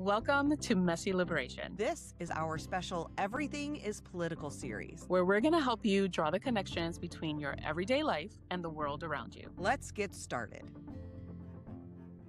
Welcome to Messy Liberation, This is our special Everything is Political series. where we're going to help you draw the connections between your everyday life and the world around you. Let's get started.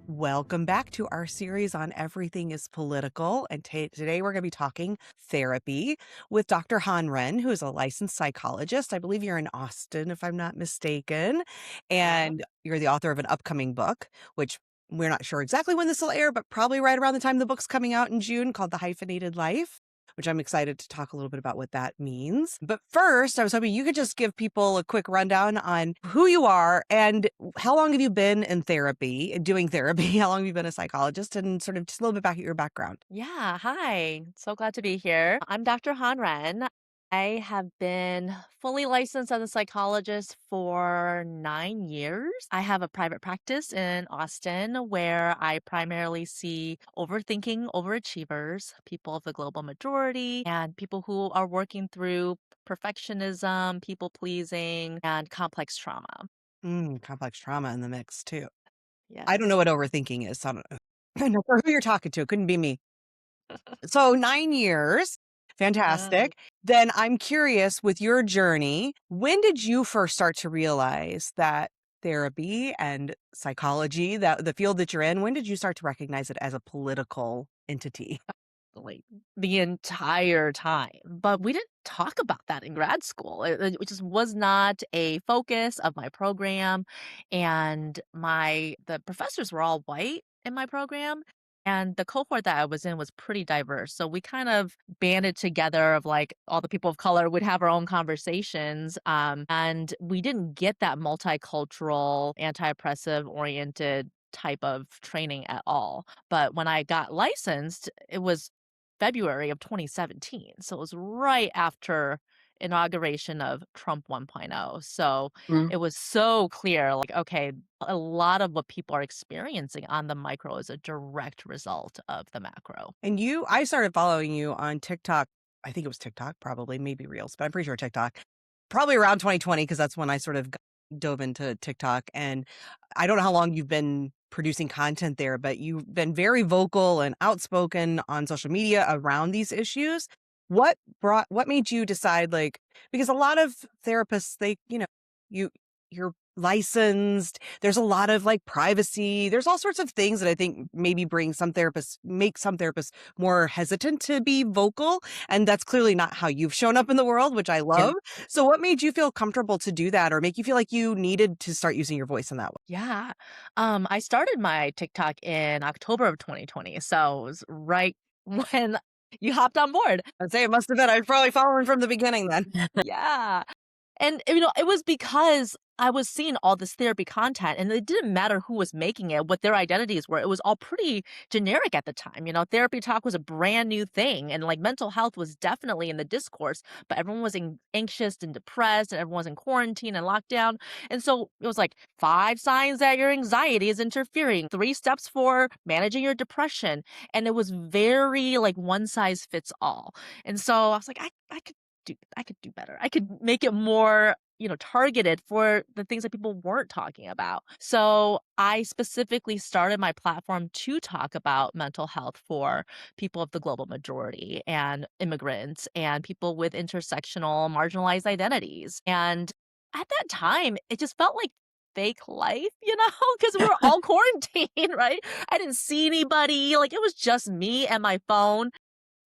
Welcome back to our series on Everything is Political. And today we're going to be talking therapy with Dr. Han Ren, who is a licensed psychologist. I believe you're in Austin, if I'm not mistaken. And you're the author of an upcoming book, which we're not sure exactly when this will air, but probably right around the time the book's coming out in June, called The Hyphenated Life, which I'm excited to talk a little bit about what that means. But first, I was hoping you could just give people a quick rundown on who you are and how long have you been in therapy, doing therapy? How long have you been a psychologist, and sort of just a little bit about your background? Yeah, hi. So glad to be here. I'm Dr. Han Ren. I have been fully licensed as a psychologist for 9 years. I have a private practice in Austin where I primarily see overthinking overachievers, people of the global majority, and people who are working through perfectionism, people pleasing, and complex trauma. Complex trauma in the mix too. I don't know Yes. what overthinking is. So I don't know. I don't know who you're talking to. It couldn't be me. So 9 years. Yeah. Fantastic. Then I'm curious, with your journey, when did you first start to realize that therapy and psychology, that the field that you're in, when did you start to recognize it as a political entity? Like the entire time. But we didn't talk about that in grad school. It just was not a focus of my program. And the professors were all white in my program. And the cohort that I was in was pretty diverse. So we kind of banded together of like all the people of color would have our own conversations. And we didn't get that multicultural, anti-oppressive oriented type of training at all. But when I got licensed, it was February of 2017. So it was right after inauguration of Trump 1.0. So Mm. it was so clear, like, okay, a lot of what people are experiencing on the micro is a direct result of the macro. And I started following you on TikTok. I think it was TikTok, probably, maybe Reels, but I'm pretty sure TikTok, probably around 2020, because that's when I sort of dove into TikTok. And I don't know how long you've been producing content there, but you've been very vocal and outspoken on social media around these issues. What made you decide, like, because a lot of therapists, you, you're licensed, there's a lot of like privacy, there's all sorts of things that I think maybe make some therapists more hesitant to be vocal. And that's clearly not how you've shown up in the world, which I Yeah. love. So what made you feel comfortable to do that, or make you feel like you needed to start using your voice in that way? Yeah. I started my TikTok in October of 2020. So it was right when you hopped on board. I'd say it must have been, I was probably following from the beginning then. Yeah. And, it was because I was seeing all this therapy content, and it didn't matter who was making it, what their identities were. It was all pretty generic at the time. Therapy talk was a brand new thing, and like mental health was definitely in the discourse, but everyone was anxious and depressed, and everyone was in quarantine and lockdown. And so it was like 5 signs that your anxiety is interfering, 3 steps for managing your depression. And it was very like one size fits all. And so I was like, I could do better. I could make it more, targeted for the things that people weren't talking about. So I specifically started my platform to talk about mental health for people of the global majority and immigrants and people with intersectional marginalized identities. And at that time, it just felt like fake life, because we were all quarantined, right? I didn't see anybody. Like it was just me and my phone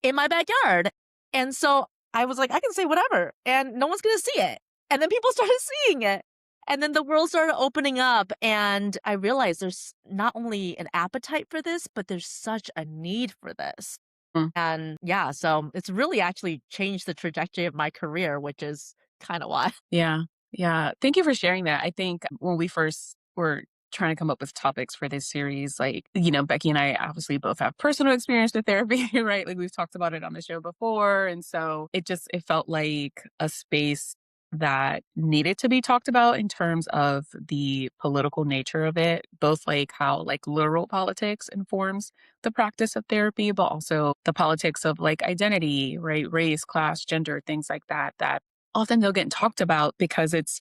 in my backyard. And so I was like, I can say whatever and no one's going to see it. And then people started seeing it. And then the world started opening up. And I realized there's not only an appetite for this, but there's such a need for this. Mm. And yeah, so it's really actually changed the trajectory of my career, which is kind of why. Yeah. Yeah. Thank you for sharing that. I think when we first were trying to come up with topics for this series, like, Becky and I obviously both have personal experience with therapy, right? Like we've talked about it on the show before. And so it felt like a space that needed to be talked about in terms of the political nature of it, both like how like literal politics informs the practice of therapy, but also the politics of like identity, right? Race, class, gender, things like that, that often they'll get talked about because it's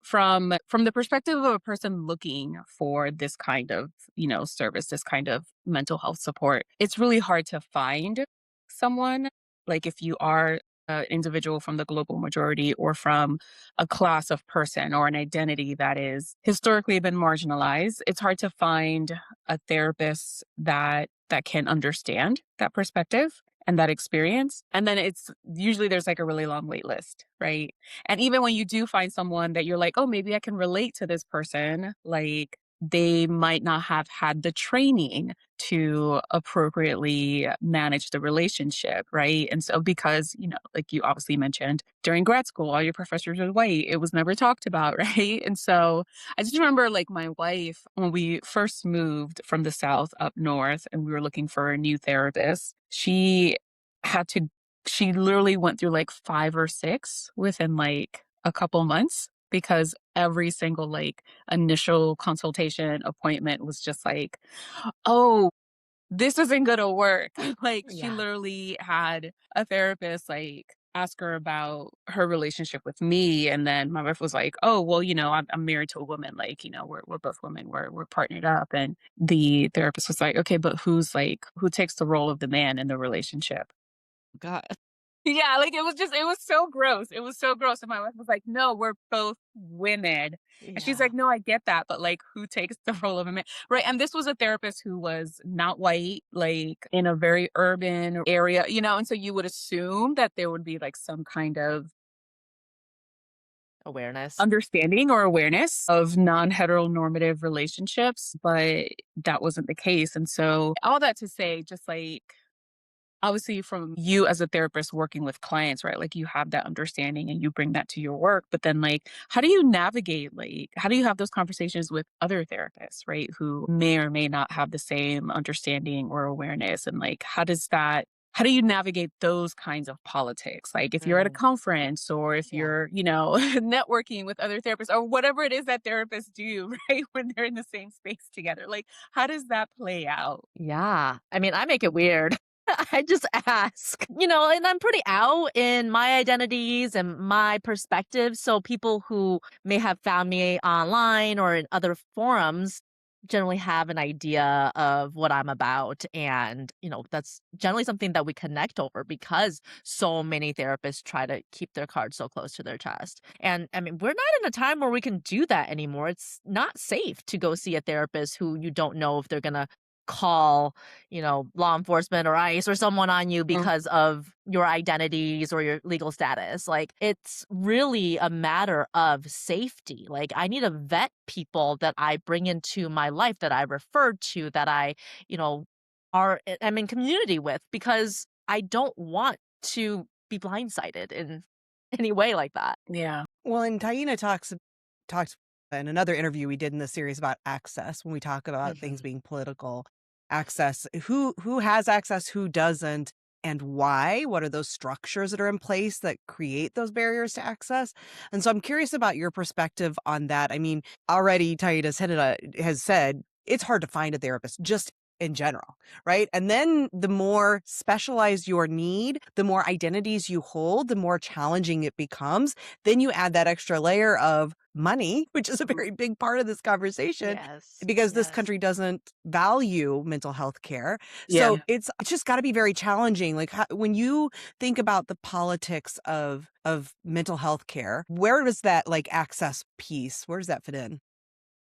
from the perspective of a person looking for this kind of, service, this kind of mental health support, it's really hard to find someone. Like if you are an individual from the global majority or from a class of person or an identity that is historically been marginalized, it's hard to find a therapist that can understand that perspective and that experience. And then it's usually there's like a really long wait list, right? And even when you do find someone that you're like, oh, maybe I can relate to this person, like they might not have had the training to appropriately manage the relationship, right? And so, because, like you obviously mentioned, during grad school, all your professors were white, it was never talked about, right? And so, I just remember like my wife, when we first moved from the South up north and we were looking for a new therapist, had to she literally went through like 5 or 6 within like a couple months because every single like initial consultation appointment was just like, "Oh, this isn't gonna work." Like she Yeah. literally had a therapist like ask her about her relationship with me, and then my wife was like, "Oh, well, I'm married to a woman. Like, we're both women. We're partnered up." And the therapist was like, "Okay, but who takes the role of the man in the relationship?" God. Yeah, like, it was so gross. It was so gross, and my wife was like, "No, we're both women." And she's Yeah. like, "No, I get that, but, like, who takes the role of a man?" Right, and this was a therapist who was not white, like, in a very urban area, and so you would assume that there would be, like, some kind of Awareness. understanding or awareness of non-heteronormative relationships, but that wasn't the case, and so all that to say, just, like, obviously from you as a therapist working with clients, right? Like you have that understanding and you bring that to your work. But then like how do you navigate, like how do you have those conversations with other therapists, right? Who may or may not have the same understanding or awareness. And like how do you navigate those kinds of politics? Like if you're at a Mm, conference or if yeah. you're, networking with other therapists or whatever it is that therapists do, right? When they're in the same space together. Like how does that play out? Yeah. I mean, I make it weird. I just ask, and I'm pretty out in my identities and my perspectives. So people who may have found me online or in other forums generally have an idea of what I'm about. And, that's generally something that we connect over because so many therapists try to keep their cards so close to their chest. And I mean, we're not in a time where we can do that anymore. It's not safe to go see a therapist who you don't know if they're going to call law enforcement or ICE or someone on you because of your identities or your legal status. Like, it's really a matter of safety. Like, I need to vet people that I bring into my life, that I refer to, that you know, am in community with because I don't want to be blindsided in any way like that. Yeah. Well, and Taina talks in another interview we did in the series about access when we talk about things Mhm. being political access, who has access, who doesn't, and why. What are those structures that are in place that create those barriers to access? And so I'm curious about your perspective on that. I mean, already Taita's has said it's hard to find a therapist just in general, right? And then the more specialized your need, the more identities you hold, the more challenging it becomes. Then you add that extra layer of money, which is a Mhm. very big part of this conversation Yes. because this Yes. country doesn't value mental health care. Yeah. So it's just got to be very challenging. Like when you think about the politics of mental health care, where does that like access piece, where does that fit in?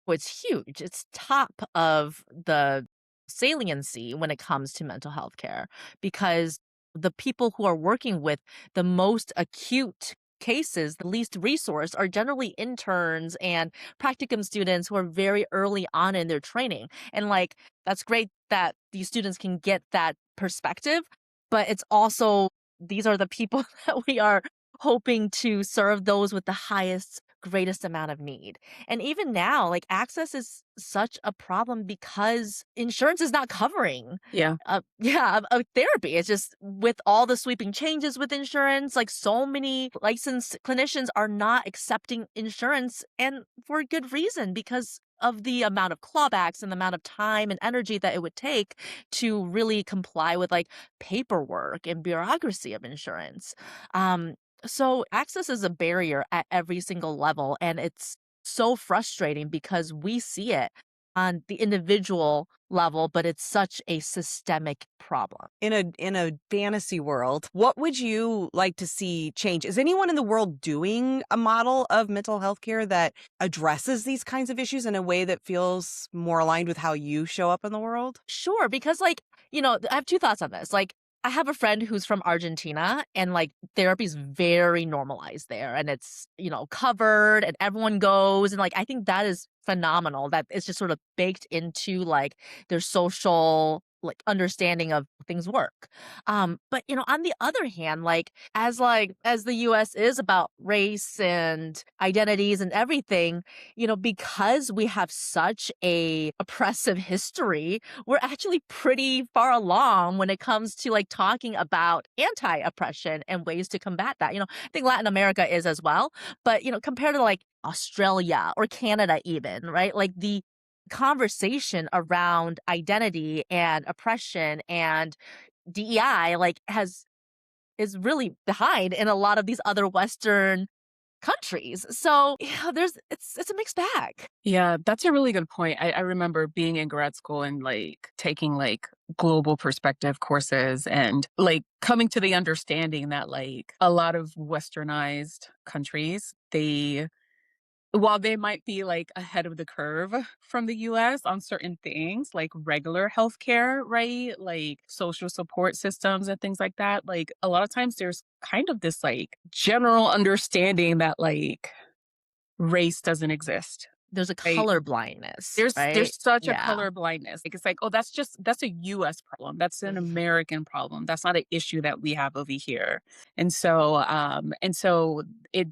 It's huge. It's top of the saliency when it comes to mental health care because the people who are working with the most acute cases, the least resource, are generally interns and practicum students who are very early on in their training. And like, that's great that these students can get that perspective, but it's also these are the people that we are hoping to serve, those with the highest, greatest amount of need. And even now, like, access is such a problem because insurance is not covering Yeah. yeah, therapy. It's just with all the sweeping changes with insurance, like so many licensed clinicians are not accepting insurance, and for good reason because of the amount of clawbacks and the amount of time and energy that it would take to really comply with like paperwork and bureaucracy of insurance. Um, so access is a barrier at every single level, and it's so frustrating because we see it on the individual level, but it's such a systemic problem. In a fantasy world, what would you like to see change? Is anyone in the world doing a model of mental health care that addresses these kinds of issues in a way that feels more aligned with how you show up in the world? Sure, because like, I have two thoughts on this. Like, I have a friend who's from Argentina and like therapy is very normalized there and it's, covered and everyone goes. And like, I think that is phenomenal that it's just sort of baked into like their social like understanding of things work. But on the other hand, like as the US is about race and identities and everything, because we have such a oppressive history, we're actually pretty far along when it comes to like talking about anti-oppression and ways to combat that. I think Latin America is as well, but compared to like Australia or Canada even, right? Like the conversation around identity and oppression and DEI like has is really behind in a lot of these other Western countries. So, there's it's a mixed bag. Yeah, that's a really good point. I remember being in grad school and like taking like global perspective courses and like coming to the understanding that like a lot of westernized countries, while they might be like ahead of the curve from the US on certain things, like regular healthcare, right? Like social support systems and things like that, like a lot of times there's kind of this like general understanding that like race doesn't exist. There's a Right? color blindness, There's right? such a Yeah. color blindness. Like it's like, oh, that's a US problem. That's an American problem. That's not an issue that we have over here. And so it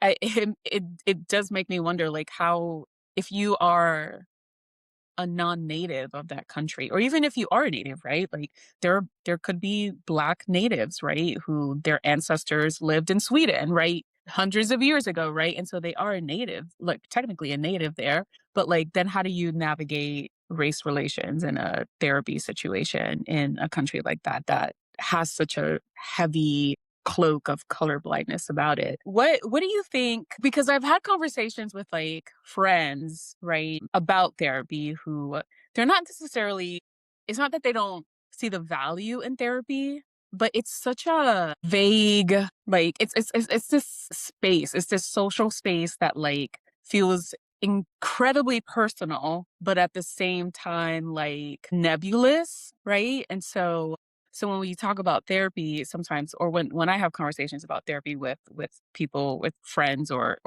it does make me wonder like how if you are a non-native of that country or even if you are a native, right? Like there could be black natives, right, who their ancestors lived in Sweden, right? Hundreds of years ago, right? And so they are a native, like technically a native there, but like then how do you navigate race relations in a therapy situation in a country like that that has such a heavy cloak of color blindness about it. What do you think? Because I've had conversations with like friends, right, about therapy who they're not necessarily it's not that they don't see the value in therapy, but it's such a vague like it's this space, it's this social space that like feels incredibly personal, but at the same time like nebulous, right? And so when we talk about therapy sometimes or when I have conversations about therapy with people, with friends or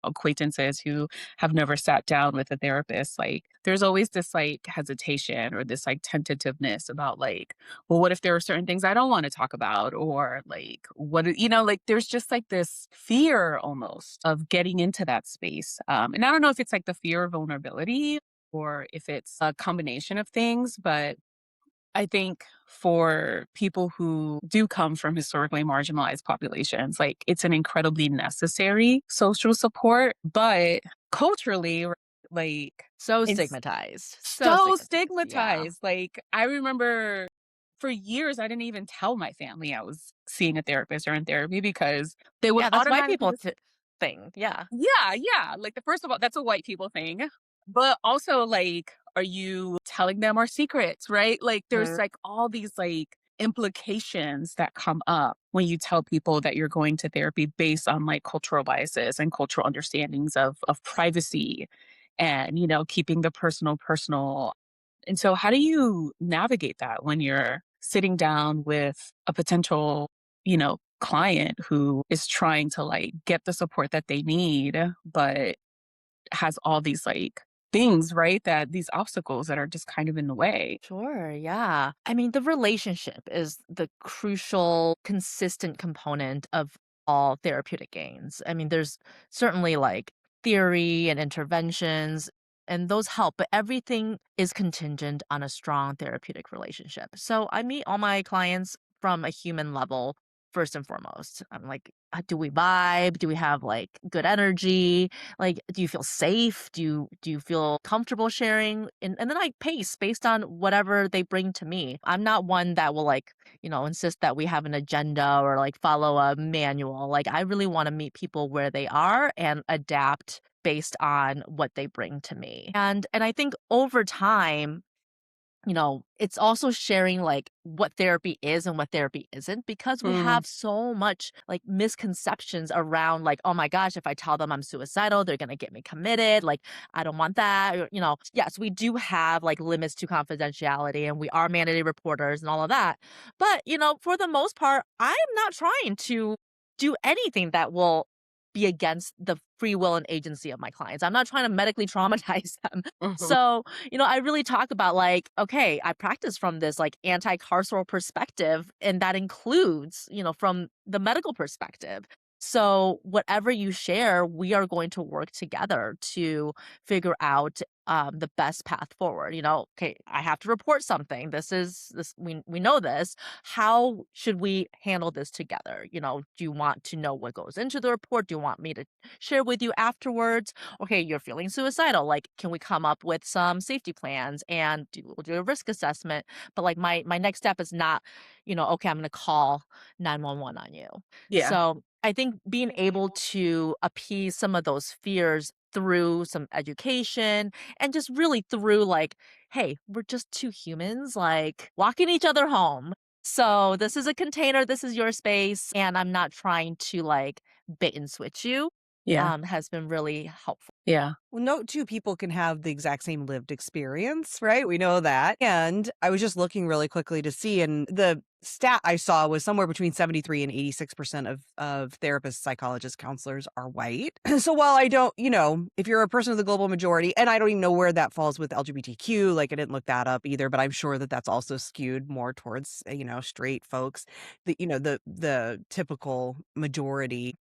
acquaintances who have never sat down with a therapist, like there's always this like hesitation or this like tentativeness about like, well, what if there are certain things I don't want to talk about? Or like like there's just like this fear almost of getting into that space. And I don't know if it's like the fear of vulnerability or if it's a combination of things, but I think for people who do come from historically marginalized populations, like it's an incredibly necessary social support, but culturally, like So it's stigmatized. So so stigmatized. Yeah. stigmatized. Like I remember for years, I didn't even tell my family I was seeing a therapist or in therapy because they would Yeah, that's white automatically people thing. Yeah. yeah, yeah. Like the first of all, that's a white people thing. But also like, are you telling them our secrets, right? Like there's Mhm. like all these like implications that come up when you tell people that you're going to therapy based on like cultural biases and cultural understandings of privacy and keeping the personal. And so how do you navigate that when you're sitting down with a potential, client who is trying to like get the support that they need, but has all these like things, right? That these obstacles that are just kind of in the way. Sure, yeah. I mean, the relationship is the crucial, consistent component of all therapeutic gains. I mean, there's certainly like theory and interventions, and those help, but everything is contingent on a strong therapeutic relationship. So I meet all my clients from a human level first and foremost. I'm like, do we vibe? Do we have like good energy? Like, do you feel safe? Do you feel comfortable sharing? And then I pace based on whatever they bring to me. I'm not one that will like, insist that we have an agenda or like follow a manual. Like I really want to meet people where they are and adapt based on what they bring to me. And I think over time, it's also sharing like what therapy is and what therapy isn't, because we Mm. have so much like misconceptions around like, oh my gosh, if I tell them I'm suicidal, they're going to get me committed. Like, I don't want that. Yes, we do have like limits to confidentiality and we are mandated reporters and all of that. But, for the most part, I'm not trying to do anything that will be against the free will and agency of my clients. I'm not trying to medically traumatize them. Mhm. So, I really talk about like, okay, I practice from this like anti-carceral perspective, and that includes, from the medical perspective. So, whatever you share, we are going to work together to figure out the best path forward. Okay, I have to report something. This we know this. How should we handle this together? Do you want to know what goes into the report? Do you want me to share with you afterwards? Okay, you're feeling suicidal. Like, can we come up with some safety plans and we'll do a risk assessment? But like my next step is not, okay, I'm gonna call 911 on you. Yeah. So I think being able to appease some of those fears through some education and just really through like, hey, we're just two humans, like walking each other home. So this is a container, this is your space, and I'm not trying to like bait and switch you, Yeah. has been really helpful. Yeah. Well, no two people can have the exact same lived experience, right? We know that. And I was just looking really quickly to see, and the stat I saw was somewhere between 73 and 86% of therapists, psychologists, counselors are white. So while I don't, if you're a person of the global majority, and I don't even know where that falls with LGBTQ, like I didn't look that up either, but I'm sure that that's also skewed more towards, straight folks, the typical majority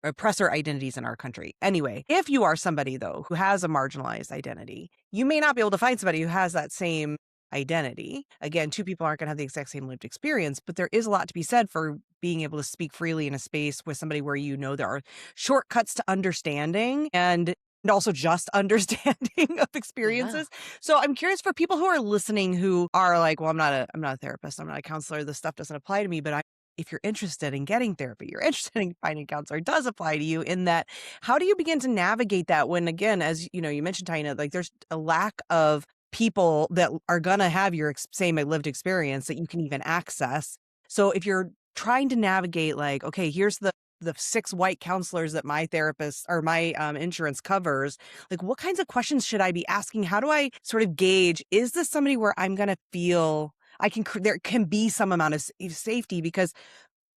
oppressor identities in our country. Anyway, if you are somebody, though, who has a marginalized identity, you may not be able to find somebody who has that same identity. Again, two people aren't going to have the exact same lived experience, but there is a lot to be said for being able to speak freely in a space with somebody where there are shortcuts to understanding and also just understanding of Yeah. experiences. So I'm curious for people who are listening who are like, well, I'm not a therapist, I'm not a counselor, this stuff doesn't apply to me, but if you're interested in getting therapy, you're interested in finding a counselor, it does apply to you in that. How do you begin to navigate that when, again, as you mentioned, Tina, like there's a lack of people that are going to have your same lived experience that you can even access. So if you're trying to navigate like, okay, here's the 6 white counselors that my therapist or my insurance covers, like what kinds of questions should I be asking? How do I sort of gauge, is this somebody where I'm going to feel there can be some amount of safety? Because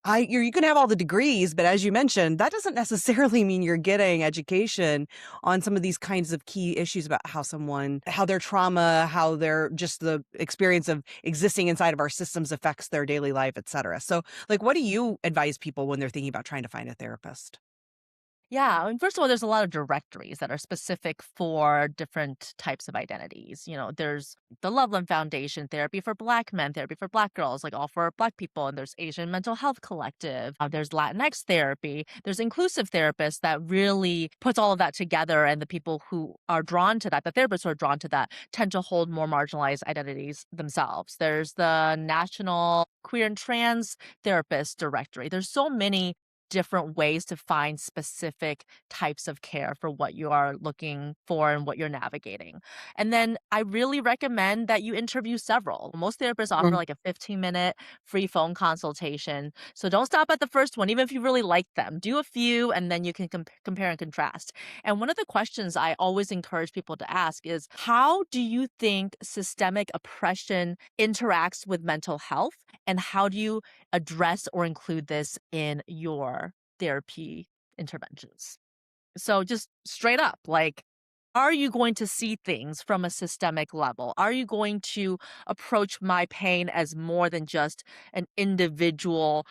you can have all the degrees, but as you mentioned, that doesn't necessarily mean you're getting education on some of these kinds of key issues about how their trauma, how just the experience of existing inside of our systems affects their daily life, et cetera. So, like, what do you advise people when they're thinking about trying to find a therapist? Yeah, I mean, first of all, there's a lot of directories that are specific for different types of identities. There's the Loveland Foundation, therapy for Black men, therapy for Black girls, like all for Black people. And there's Asian Mental Health Collective. There's Latinx therapy. There's inclusive therapists that really puts all of that together. And the people who are drawn to that, the therapists who are drawn to that, tend to hold more marginalized identities themselves. There's the National Queer and Trans Therapist Directory. There's so many different ways to find specific types of care for what you are looking for and what you're navigating. And then I really recommend that you interview several. Most therapists offer Mm. like a 15-minute free phone consultation. So don't stop at the first one, even if you really like them. Do a few and then you can compare and contrast. And one of the questions I always encourage people to ask is, how do you think systemic oppression interacts with mental health? And how do you address or include this in your therapy interventions? So just straight up, like, are you going to see things from a systemic level? Are you going to approach my pain as more than just an individual,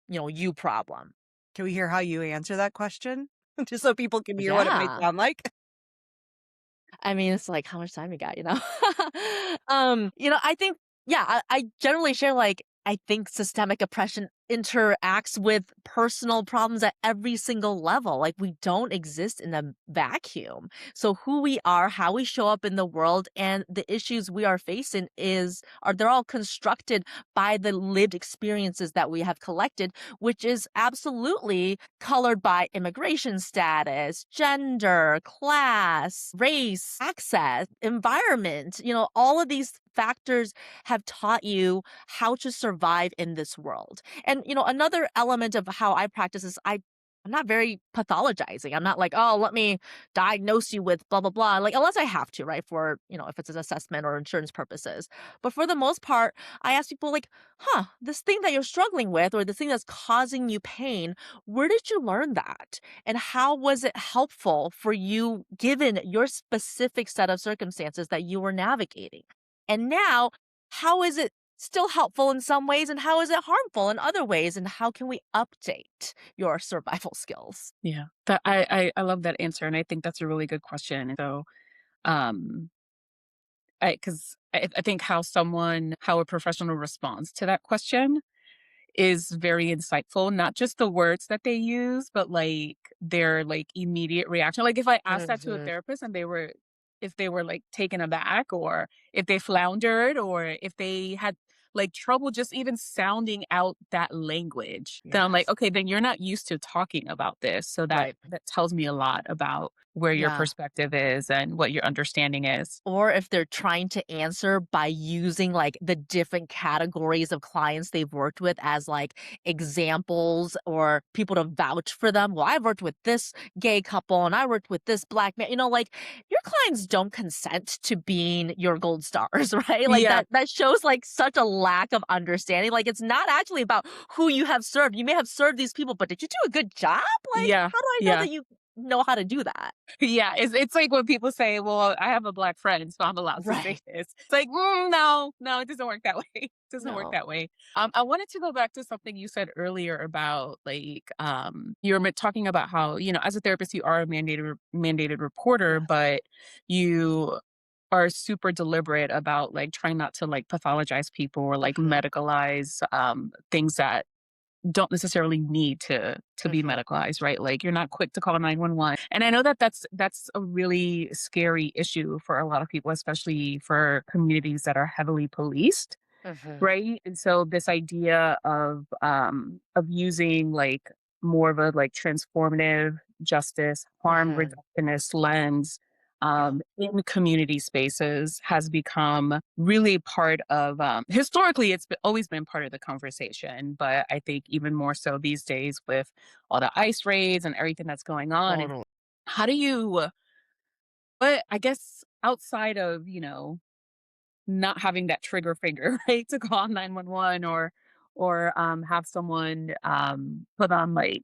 you problem? Can we hear how you answer that question? Just so people can hear what it might Yeah. sound like. I mean, it's like, how much time you got, I think, yeah, I generally share like, I think systemic oppression interacts with personal problems at every single level. Like, we don't exist in a vacuum. So who we are, how we show up in the world, and the issues we are facing are they're all constructed by the lived experiences that we have collected, which is absolutely colored by immigration status, gender, class, race, access, environment. All of these factors have taught you how to survive in this world. And another element of how I practice is I'm not very pathologizing. I'm not like, oh, let me diagnose you with blah blah blah. Like, unless I have to, right? For if it's an assessment or insurance purposes. But for the most part, I ask people like, this thing that you're struggling with or the thing that's causing you pain, where did you learn that? And how was it helpful for you given your specific set of circumstances that you were navigating? And now, how is it still helpful in some ways and how is it harmful in other ways? And how can we update your survival skills? Yeah. I love that answer, and I think that's a really good question. So, um, I think how a professional responds to that question is very insightful, not just the words that they use, but, like, their, like, immediate reaction. Like, if I asked that to a Mhm. therapist and if they were, like, taken aback, or if they floundered, or if they had, like, trouble just even sounding out that language, then I'm like, Yes. "Okay, then you're not used to talking about this." So Right. that tells me a lot about where your Yeah. perspective is and what your understanding is. Or if they're trying to answer by using like the different categories of clients they've worked with as like examples or people to vouch for them. Well, I've worked with this gay couple and I worked with this black man. Like, your clients don't consent to being your gold stars, right? Like, Yeah, that shows like such a lack of understanding. Like, it's not actually about who you have served. You may have served these people, but did you do a good job? Like, yeah, how do I know yeah. that you know how to do that? Yeah, it's like when people say, "Well, I have a black friend, so I'm allowed to say Right. this." It's like, no, no, it doesn't work that way. It doesn't work No. that way. I wanted to go back to something you said earlier about, like, you were talking about how, as a therapist, you are a mandated reporter, Yes. but you are super deliberate about, like, trying not to, like, pathologize people or, like, Mhm. medicalize things that don't necessarily need to be Mhm. medicalized, right? Like, you're not quick to call 911. And I know that that's a really scary issue for a lot of people, especially for communities that are heavily policed, Mhm. right? And so this idea of using, like, more of a, like, transformative justice, harm Mhm. reductionist lens Yeah. in community spaces has become really part of, historically always been part of the conversation, but I think even more so these days with all the ICE raids and everything that's going on. And Totally. how do you, but I guess outside of, not having that trigger finger, right, to call 911, or have someone put on, like,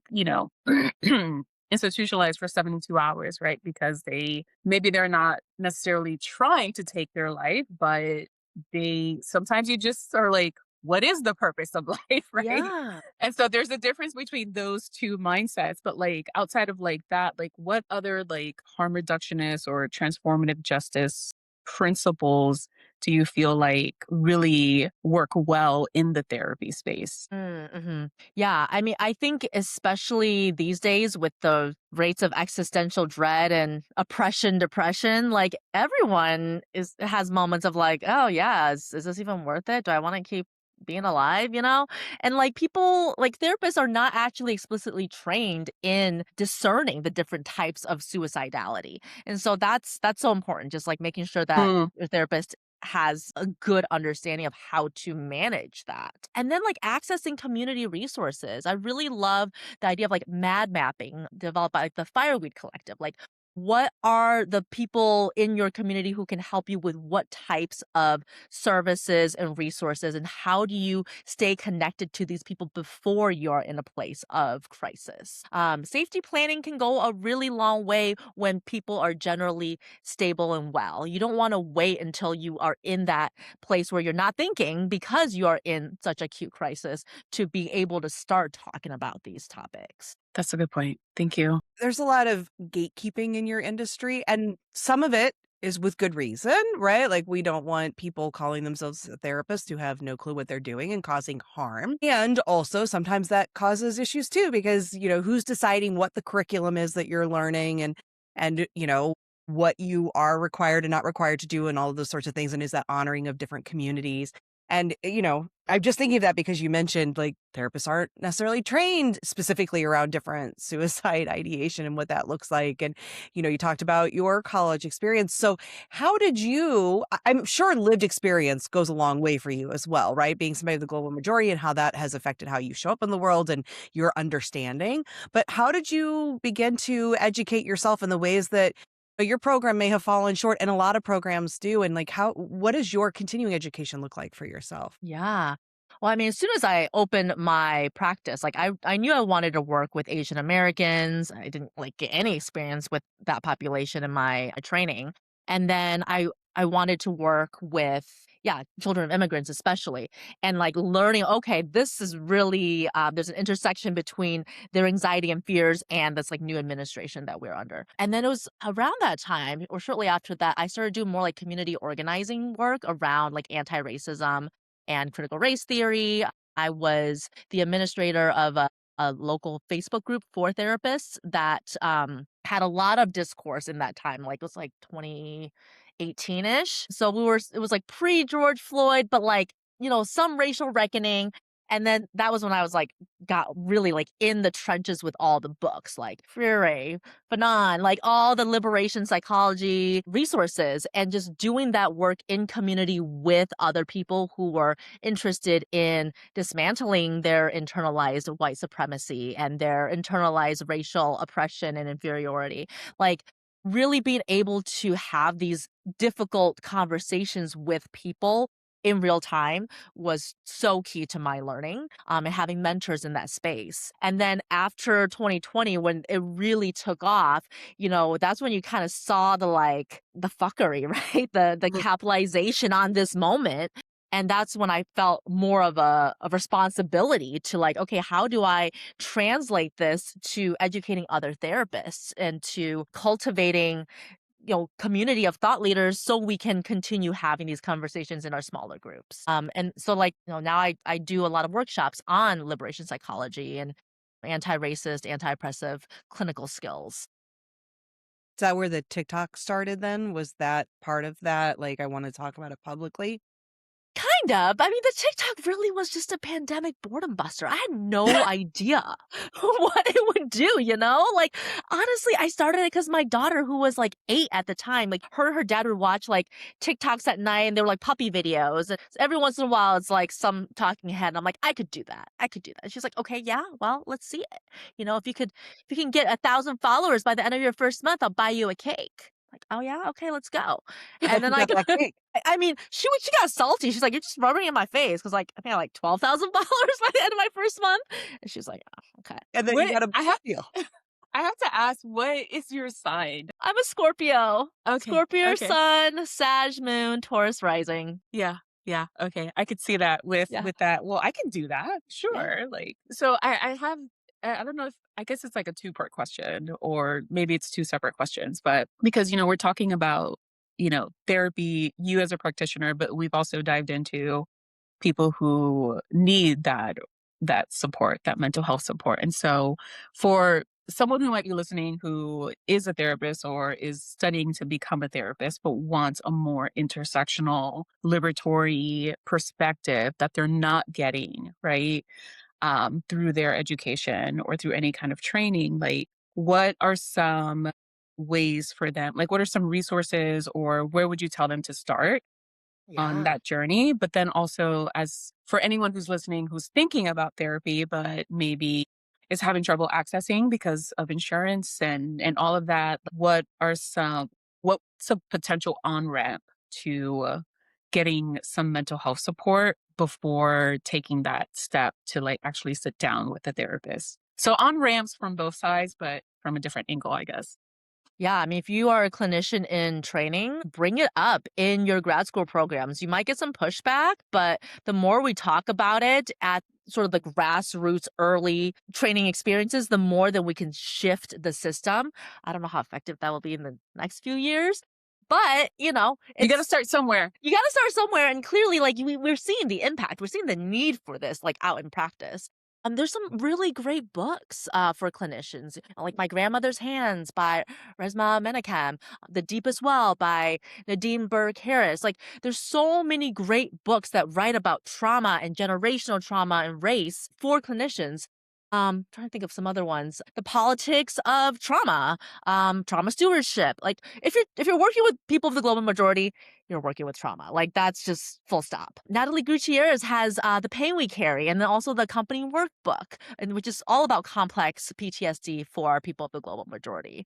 institutionalized for 72 hours, right? Because they're not necessarily trying to take their life, but they sometimes you just are like, what is the purpose of life, right? Yeah. And so there's a difference between those two mindsets. But, like, outside of, like, that, like, what other, like, harm reductionist or transformative justice principles do you feel like really work well in the therapy space? Mhm. Yeah, I mean, I think especially these days with the rates of existential dread and oppression, depression, like, everyone has moments of like, "Oh, yeah, is this even worth it? Do I wanna keep being alive?" And, like, people like, therapists are not actually explicitly trained in discerning the different types of suicidality, and so that's so important, just, like, making sure that Mm, your therapist has a good understanding of how to manage that. And then like accessing community resources. I really love the idea of like mad mapping developed by like the Fireweed Collective. Like, what are the people in your community who can help you with what types of services and resources, and how do you stay connected to these people before you're in a place of crisis? Safety planning can go a really long way when people are generally stable and well. You don't want to wait until you are in that place where you're not thinking because you are in such acute crisis to be able to start talking about these topics. that's a good point. Thank you. There's a lot of gatekeeping in your industry, and some of it is with good reason, right? Like, we don't want people calling themselves a therapist who have no clue what they're doing and causing harm. And also, sometimes that causes issues too, because, who's deciding what the curriculum is that you're learning and what you are required and not required to do and all of those sorts of things. And is that honoring of different communities? And I'm just thinking of that because you mentioned like therapists aren't necessarily trained specifically around different suicide ideation and what that looks like. And you talked about your college experience. So, how did I'm sure lived experience goes a long way for you as well, right? Being somebody of the global majority and how that has affected how you show up in the world and your understanding. But how did you begin to educate yourself in the ways that your program may have fallen short and a lot of programs do? And like, what does your continuing education look like for yourself? Yeah. Well, I mean, as soon as I opened my practice, like I knew I wanted to work with Asian Americans. I didn't like get any experience with that population in my training. And then I wanted to work with children of immigrants especially, and like learning, okay, this is really there's an intersection between their anxiety and fears and this like new administration that we're under. And then it was around that time or shortly after that I started doing more like community organizing work around like anti-racism and critical race theory. I was the administrator of a local Facebook group for therapists that had a lot of discourse in that time. Like it was like 2018-ish. So it was like pre George Floyd, but like, some racial reckoning. And then that was when I was like, got really like in the trenches with all the books, like Freire, Fanon, like all the liberation psychology resources, and just doing that work in community with other people who were interested in dismantling their internalized white supremacy and their internalized racial oppression and inferiority. Like, really being able to have these difficult conversations with people in real time was so key to my learning, and having mentors in that space. And then after 2020, when it really took off, that's when you kind of saw the fuckery, right? The capitalization on this moment. And that's when I felt more of a responsibility to like, okay, how do I translate this to educating other therapists and to cultivating community of thought leaders so we can continue having these conversations in our smaller groups. And so like, now I do a lot of workshops on liberation psychology and anti-racist, anti-oppressive clinical skills. Is that where the TikTok started then? Was that part of that? Like, I want to talk about it publicly. Kind of. I mean, the TikTok really was just a pandemic boredom buster. I had no idea what it would do. Like, honestly, I started it because my daughter, who was like 8 at the time, like her and her dad would watch like TikToks at night and they were like puppy videos. And every once in a while, it's like some talking head. And I'm like, I could do that. I could do that. And she's like, okay, yeah, well, let's see it. If you can get 1,000 followers by the end of your first month, I'll buy you a cake. Like, oh yeah, okay, let's go. And then Who got like that cake? I mean, she got salty. She's like, "You're just rubbing it in my face," because like I think I had like 12,000 followers by the end of my first month, and she's like, "Oh, okay." And then you What got a I have deal. I have to ask, what is your sign? I'm a Scorpio. Okay, Scorpio okay. sun, Sag moon, Taurus rising. Yeah, yeah, okay. I could see that Yeah, with that. Well, I can do that, yeah, sure. Like, so I have I don't know if I guess it's like a two-part question, or maybe it's two separate questions, but because we're talking about therapy, you as a practitioner, but we've also dived into people who need that support, that mental health support. And so for someone who might be listening who is a therapist or is studying to become a therapist but wants a more intersectional liberatory perspective that they're not getting, right, through their education or through any kind of training, like what are some ways for them, like what are some resources, or where would you tell them to start on yeah. that journey? But then also, as for anyone who's listening who's thinking about therapy, but maybe is having trouble accessing because of insurance and all of that, what's a potential on ramp to getting some mental health support before taking that step to like actually sit down with a therapist? So on ramps from both sides, but from a different angle, I guess. Yeah, I mean, if you are a clinician in training, bring it up in your grad school programs. You might get some pushback, but the more we talk about it at sort of the grassroots early training experiences, the more that we can shift the system. I don't know how effective that will be in the next few years, But, You got to it's start somewhere. you gotta start somewhere, and clearly, like, we're seeing the impact. We're seeing the need for this, like, out in practice. There's some really great books, for clinicians, like My Grandmother's Hands by Resmaa Menakem, The Deepest Well by Nadine Burke Harris. Like, there's so many great books that write about trauma and generational trauma and race for clinicians. Trying to think of some other ones. The Politics of Trauma, trauma stewardship. Like, if you're working with people of the global majority, you're working with trauma. Like, that's just full stop. Natalie Gutierrez has The Pain We Carry, and then also the company workbook, and which is all about complex PTSD for people of the global majority.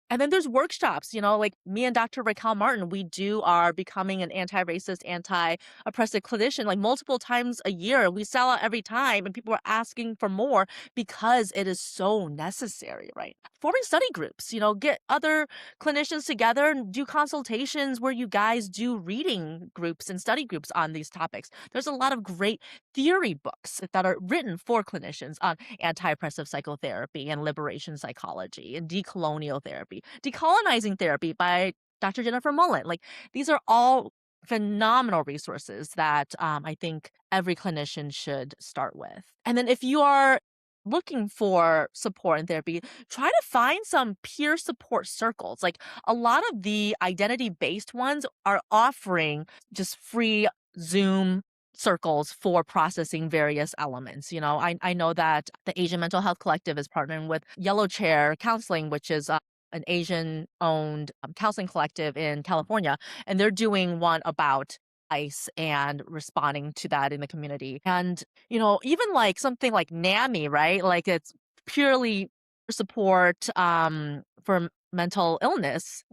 And then there's workshops, like me and Dr. Raquel Martin, we do our Becoming an Anti-Racist, Anti-Oppressive Clinician like multiple times a year. We sell out every time, and people are asking for more because it is so necessary, right? Forming study groups, get other clinicians together and do consultations where you guys do reading groups and study groups on these topics. There's a lot of great theory books that are written for clinicians on anti-oppressive psychotherapy and liberation psychology and decolonial therapy, decolonizing therapy by Dr. Jennifer Mullen. Like, these are all phenomenal resources that I think every clinician should start with. And then if you are looking for support and therapy, try to find some peer support circles. Like, a lot of the identity based ones are offering just free Zoom circles for processing various elements. I know that the Asian Mental Health Collective is partnering with Yellow Chair Counseling, which is an Asian owned counseling collective in California, and they're doing one about ICE and responding to that in the community. And, even like something like NAMI, right? Like, it's purely support for mental illness.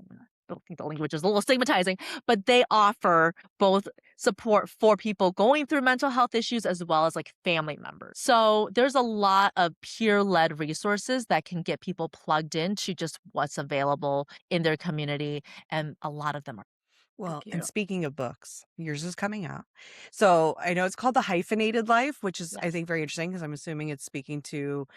I think the language is a little stigmatizing, but they offer both support for people going through mental health issues as well as like family members. So there's a lot of peer led resources that can get people plugged into just what's available in their community. And a lot of them are. Well, Thank and you. speaking of books, yours is coming out. So I know it's called The Hyphenated Life, which is, I Yes. think, very interesting because I'm assuming it's speaking to,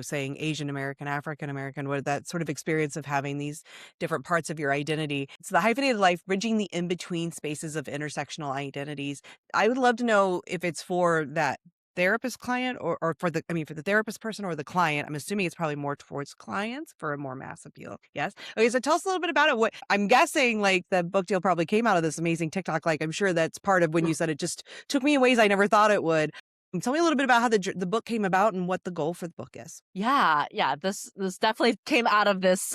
saying Asian American, African American, what that sort of experience of having these different parts of your identity. So The Hyphenated Life, bridging the in between spaces of intersectional identities. I would love to know if it's for that therapist client or for the therapist person or the client. I'm assuming it's probably more towards clients for a more mass appeal. Yes. Okay, so tell us a little bit about it. What I'm guessing, like the book deal probably came out of this amazing TikTok. Like I'm sure that's part of when you said it just took me in ways I never thought it would. Tell me a little bit about how the book came about and what the goal for the book is. Yeah, yeah. This definitely came out of this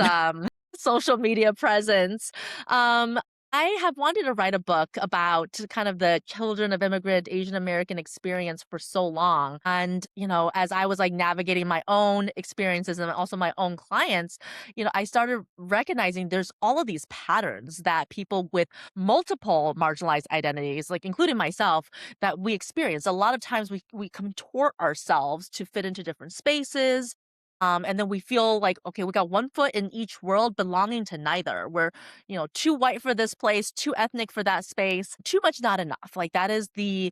social media presence. Um I have wanted to write a book about kind of the children of immigrant Asian American experience for so long. And, as I was like navigating my own experiences and also my own clients, I started recognizing there's all of these patterns that people with multiple marginalized identities, like including myself, that we experience. A lot of times we contort ourselves to fit into different spaces. And then we feel like, okay, we got one foot in each world belonging to neither. We're, too white for this place, too ethnic for that space, too much not enough. Like, that is the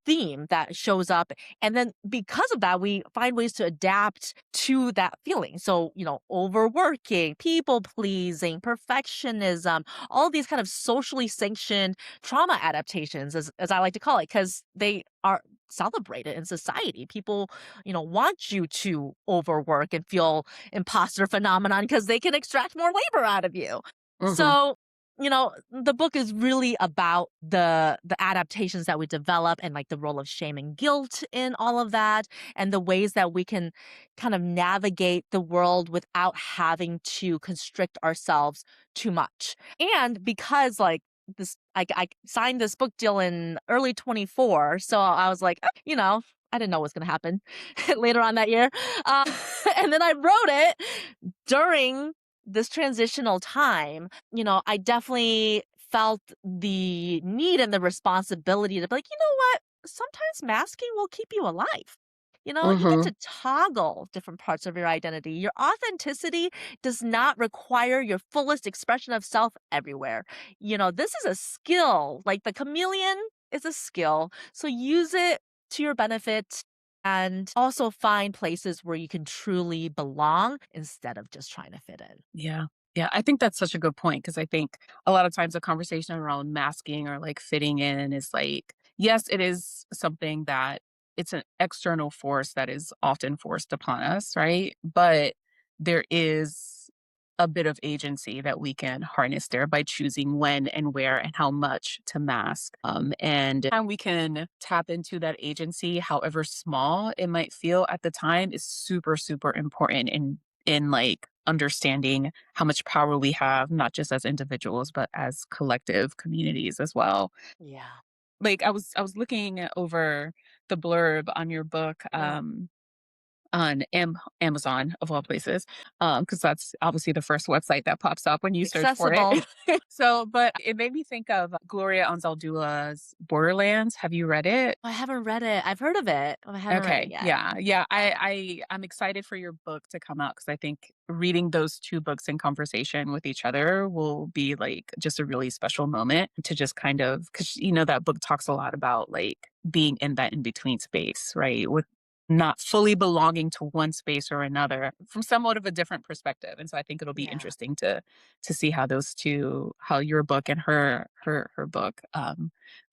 theme that shows up. And then because of that, we find ways to adapt to that feeling. So, overworking, people pleasing, perfectionism, all these kind of socially sanctioned trauma adaptations, as I like to call it, because they are celebrated in society. People, want you to overwork and feel imposter phenomenon because they can extract more labor out of you. Hmm. So, the book is really about the adaptations that we develop and like the role of shame and guilt in all of that, and the ways that we can kind of navigate the world without having to constrict ourselves too much. And because like this I signed this book deal in early 24, so I was like, I didn't know what was going to happen later on that year. And then I wrote it during this transitional time. I definitely felt the need and the responsibility to be like, what? Sometimes masking will keep you alive. You get Hmm. to toggle different parts of your identity. Your authenticity does not require your fullest expression of self everywhere. This is a skill. Like, the chameleon is a skill. So use it to your benefit, and also find places where you can truly belong instead of just trying to fit in. Yeah. Yeah, I think that's such a good point because I think a lot of times the conversation around masking or like fitting in is like, yes, it is something that it's an external force that is often forced upon us, right? But there is a bit of agency that we can harness there by choosing when and where and how much to mask. And we can tap into that agency, however small it might feel at the time, is super, super important in like understanding how much power we have, not just as individuals, but as collective communities as well. Yeah. Like I was looking over the blurb on your book, Yeah. on Amazon of all places, because that's obviously the first website that pops up when you search for it. Accessible. So, but it made me think of Gloria Anzaldúa's Borderlands. Have you read it? I haven't read it. I've heard of it, but I haven't read it Okay. yet. Yeah. Yeah. I'm excited for your book to come out because I think reading those two books in conversation with each other will be like just a really special moment to just kind of, because, that book talks a lot about like being in that in between space, right? With not fully belonging to one space or another from somewhat of a different perspective. And so I think it'll be Yeah. interesting to see how those two, how your book and her book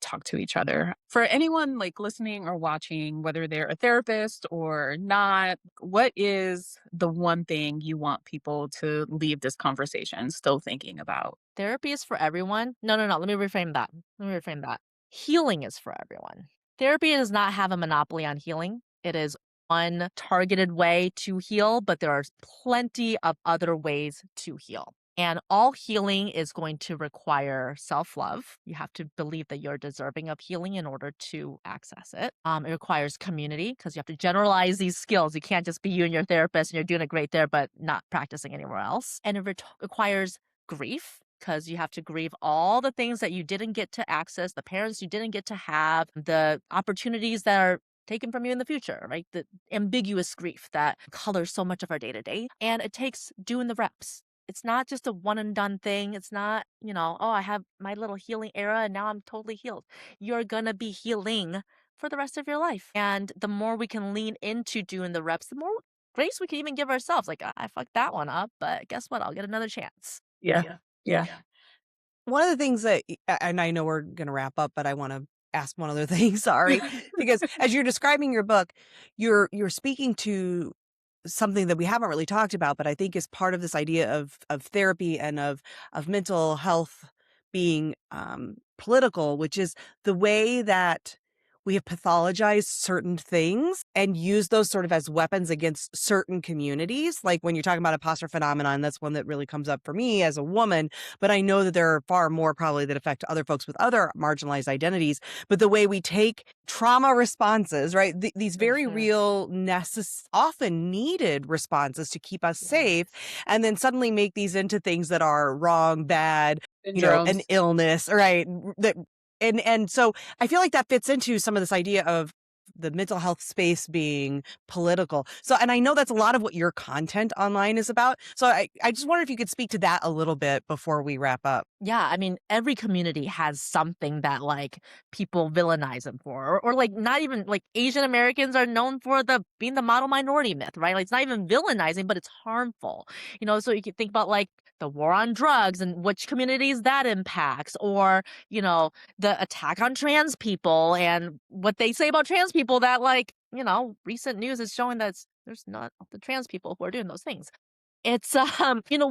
talk to each other. For anyone like listening or watching, whether they're a therapist or not, what is the one thing you want people to leave this conversation still thinking about? Therapy is for everyone. No, no, no. Let me reframe that. Let me reframe that. Healing is for everyone. Therapy does not have a monopoly on healing. It is one targeted way to heal, but there are plenty of other ways to heal. And all healing is going to require self love. You have to believe that you're deserving of healing in order to access it. It requires community because you have to generalize these skills. You can't just be you and your therapist and you're doing it great there, but not practicing anywhere else. And it requires grief because you have to grieve all the things that you didn't get to access, the parents you didn't get to have, the opportunities that are taken from you in the future, right? The ambiguous grief that colors so much of our day to day. And it takes doing the reps. It's not just a one and done thing. It's not, oh, I have my little healing era and now I'm totally healed. You're going to be healing for the rest of your life. And the more we can lean into doing the reps, the more grace we can even give ourselves. Like, I fucked that one up, but guess what? I'll get another chance. Yeah. Yeah. Yeah. Yeah. One of the things that and I know we're gonna wrap up, but I wanna ask one other thing, sorry, because as you're describing your book, you're speaking to something that we haven't really talked about, but I think is part of this idea of therapy and of mental health being, political, which is the way that we have pathologized certain things and use those sort of as weapons against certain communities. Like when you're talking about imposter phenomenon, that's one that really comes up for me as a woman, but I know that there are far more probably that affect other folks with other marginalized identities. But the way we take trauma responses, right? These very Mhm. real, often needed responses to keep us safe, Yes. and then suddenly make these into things that are wrong, bad, an Syndromes. illness, right? That and so I feel like that fits into some of this idea of the mental health space being political. So, and I know that's a lot of what your content online is about. So I just wonder if you could speak to that a little bit before we wrap up. Yeah, I mean, every community has something that like people villainize them for, or like not even like Asian Americans are known for the being the model minority myth, right? Like it's not even villainizing, but it's harmful. So you can think about like the war on drugs and which communities that impacts, or the attack on trans people and what they say about trans people. That like recent news is showing that there's not the trans people who are doing those things. It's,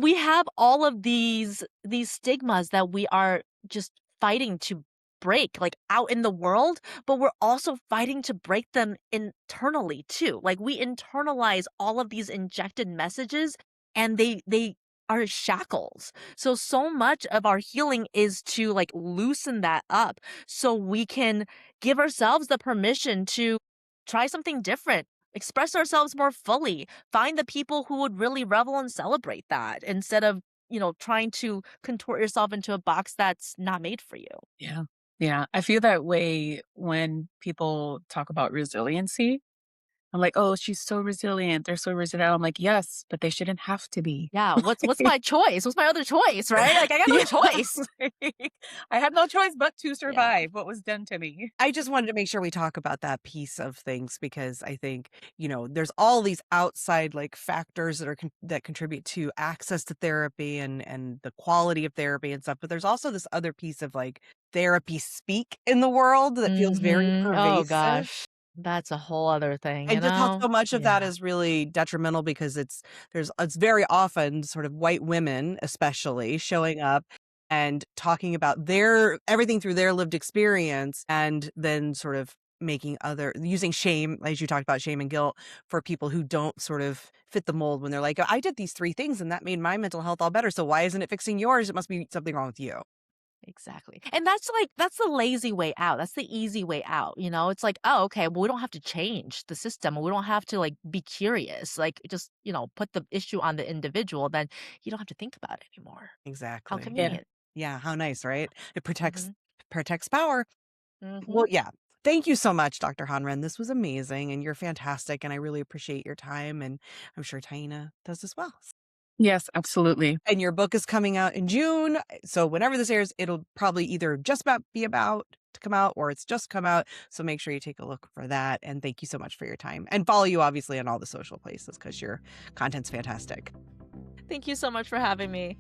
we have all of these stigmas that we are just fighting to break, like, out in the world, but we're also fighting to break them internally too. Like, we internalize all of these injected messages, and they are shackles. So much of our healing is to, like, loosen that up so we can give ourselves the permission to try something different, express ourselves more fully, find the people who would really revel and celebrate that instead of, trying to contort yourself into a box that's not made for you. Yeah. Yeah. I feel that way when people talk about resiliency. I'm like, "Oh, she's so resilient. They're so resilient." I'm like, "Yes, but they shouldn't have to be." Yeah, what's my choice? What's my other choice, right? Like, I got no Yeah. choice. Like, I had no choice but to Yeah, survive what was done to me. I just wanted to make sure we talk about that piece of things because I think, there's all these outside like factors that that contribute to access to therapy and the quality of therapy and stuff, but there's also this other piece of like therapy speak in the world that feels very Oh pervasive. gosh. That's a whole other thing, you And just how know? so much of that Yeah, is really detrimental because it's very often sort of white women especially showing up and talking about their everything through their lived experience and then sort of making other using shame, as you talked about, shame and guilt for people who don't sort of fit the mold when they're like, I did these 3 things and that made my mental health all better. So why isn't it fixing yours? It must be something wrong with you. exactly. And that's the lazy way out. That's the easy way out, you know? It's like, "Oh, okay, well, we don't have to change the system. We don't have to, like, be curious. Like, just, put the issue on the individual, then you don't have to think about it anymore." How Exactly. Yeah. convenient. Yeah, how nice, right? It protects Mhm. protects power. Well, Mhm. yeah. Thank you so much, Dr. Hanren. This was amazing and you're fantastic. And I really appreciate your time. And I'm sure Taina does as well. Yes, absolutely. And your book is coming out in June. So whenever this airs, it'll probably either just be about to come out or it's just come out. So make sure you take a look for that. And thank you so much for your time. And follow you obviously on all the social places because your content's fantastic. Thank you so much for having me.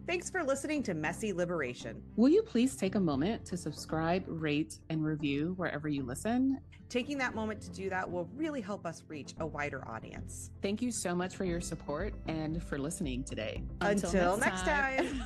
Thanks for listening to Messy Liberation. Will you please take a moment to subscribe, rate, and review wherever you listen? Taking that moment to do that will really help us reach a wider audience. Thank you so much for your support and for listening today. Until next time.